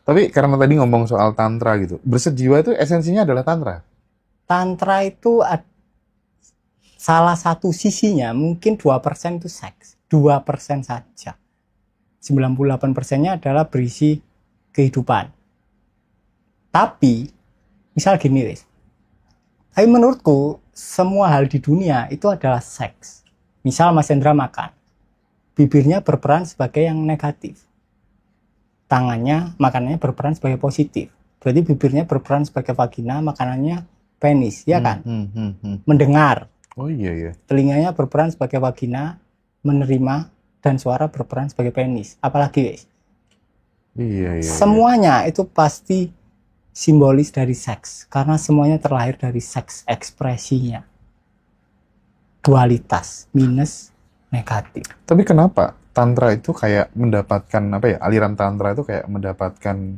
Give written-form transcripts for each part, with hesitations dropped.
Tapi karena tadi ngomong soal tantra gitu, bersejiwa itu esensinya adalah tantra. Tantra itu salah satu sisinya mungkin 2% itu seks. 2% saja. 98%-nya adalah berisi kehidupan. Tapi, misal gini, Riz. Tapi menurutku, semua hal di dunia itu adalah seks. Misal Mas Hendra makan. Bibirnya berperan sebagai yang negatif. Tangannya, makanannya berperan sebagai positif. Berarti bibirnya berperan sebagai vagina, makanannya penis, ya kan? Mendengar. Oh iya ya. Telinganya berperan sebagai vagina, menerima, dan suara berperan sebagai penis. Apalagi, guys? Iya. Semuanya itu pasti simbolis dari seks. Karena semuanya terlahir dari seks ekspresinya. Dualitas, minus, negatif. Tapi kenapa tantra itu kayak mendapatkan aliran tantra itu kayak mendapatkan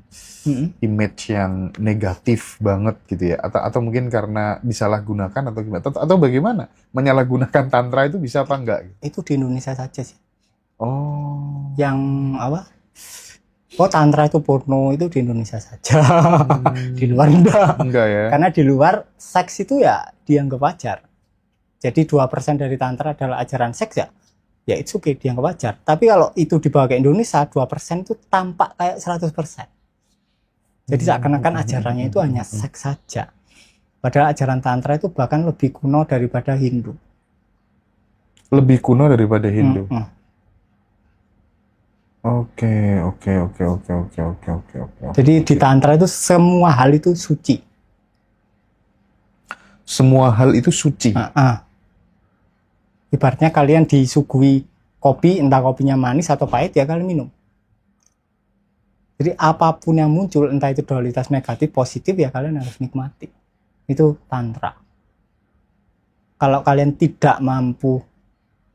image yang negatif banget gitu ya? Atau mungkin karena disalahgunakan atau gimana? Atau bagaimana? Menyalahgunakan tantra itu bisa apa enggak? Itu di Indonesia saja sih. Oh. Yang apa? Oh, tantra itu porno, itu di Indonesia saja. Di luar enggak ya? Karena di luar seks itu ya dianggap wajar. Jadi 2% dari tantra adalah ajaran seks ya itu oke, dianggap wajar. Tapi kalau itu dibawa ke Indonesia, 2% itu tampak kayak 100%. Jadi seakan-akan ajarannya itu hanya seks saja. Padahal ajaran tantra itu bahkan lebih kuno daripada Hindu. Lebih kuno daripada Hindu? Oke. Jadi di tantra itu semua hal itu suci. Semua hal itu suci? Ibaratnya kalian disuguhi kopi, entah kopinya manis atau pahit, ya kalian minum. Jadi apapun yang muncul, entah itu dualitas negatif, positif, ya kalian harus nikmati. Itu tantra. Kalau kalian tidak mampu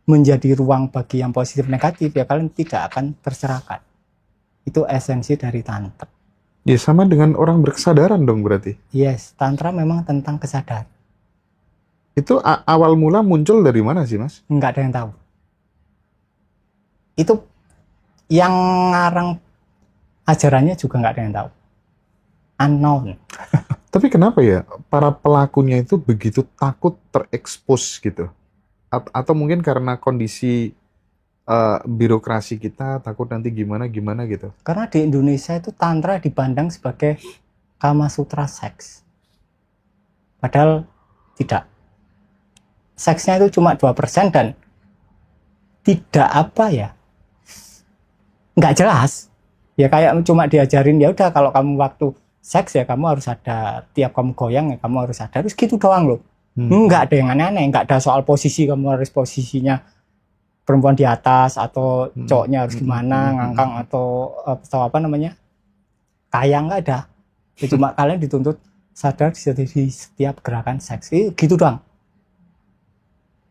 menjadi ruang bagi yang positif negatif, ya kalian tidak akan tercerahkan. Itu esensi dari tantra. Ya sama dengan orang berkesadaran dong berarti? Yes, tantra memang tentang kesadaran. Itu awal mula muncul dari mana sih, Mas? Nggak ada yang tahu. Itu yang ngarang ajarannya juga nggak ada yang tahu. Unknown. Tapi kenapa ya para pelakunya itu begitu takut terekspos gitu? Atau mungkin karena kondisi birokrasi kita takut nanti gimana gitu? Karena di Indonesia itu tantra dipandang sebagai Kama Sutra seks. Padahal tidak. Seksnya itu cuma 2% dan tidak nggak jelas. Ya kayak cuma diajarin, ya udah kalau kamu waktu seks ya kamu harus sadar, tiap kamu goyang ya kamu harus sadar, terus gitu doang loh. Nggak ada yang aneh-aneh, nggak ada soal posisi, kamu harus posisinya perempuan di atas atau cowoknya harus gimana, ngangkang atau apa namanya, kayang, nggak ada. Ya, cuma kalian dituntut sadar di setiap gerakan seks, gitu doang.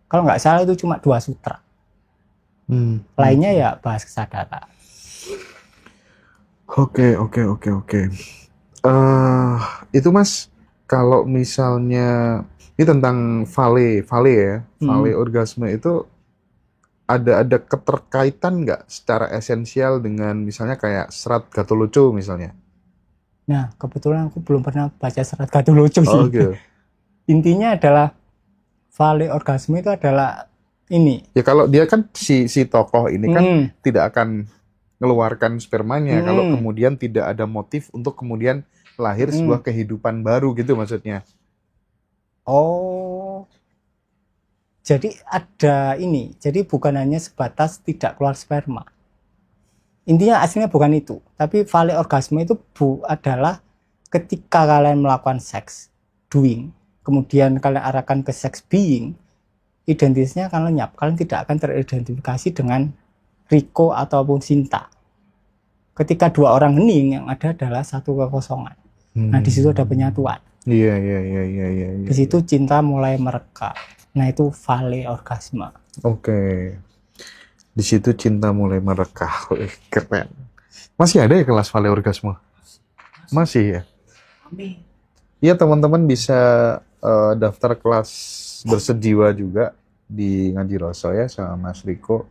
Kalau nggak salah itu cuma 2 sutra. Lainnya ya bahas kesadaran. Oke. Itu Mas, kalau misalnya ini tentang vale ya, vale orgasme itu ada keterkaitan nggak secara esensial dengan misalnya kayak serat Gatholoco misalnya? Nah, kebetulan aku belum pernah baca serat Gatholoco sih. Gitu. Intinya adalah vale orgasme itu adalah ini. Ya kalau dia kan si tokoh ini kan tidak akan mengeluarkan spermanya kalau kemudian tidak ada motif untuk kemudian lahir sebuah kehidupan baru gitu maksudnya. Oh. Jadi ada ini. Jadi bukan hanya sebatas tidak keluar sperma. Intinya aslinya bukan itu. Tapi vale orgasme itu adalah ketika kalian melakukan seks doing, kemudian kalian arahkan ke sex being, identitasnya akan lenyap. Kalian tidak akan teridentifikasi dengan Riko ataupun Sinta. Ketika 2 orang hening, yang ada adalah satu kekosongan. Nah, di situ ada penyatuan. Iya. Di situ cinta mulai mereka. Nah, itu vale orgasme. Oke. Di situ cinta mulai merekah. Keren. Masih ada ya kelas vale orgasme? Masih ya? Iya, teman-teman bisa daftar kelas bersejiwa juga di Ngaji Roso ya sama Mas Riko.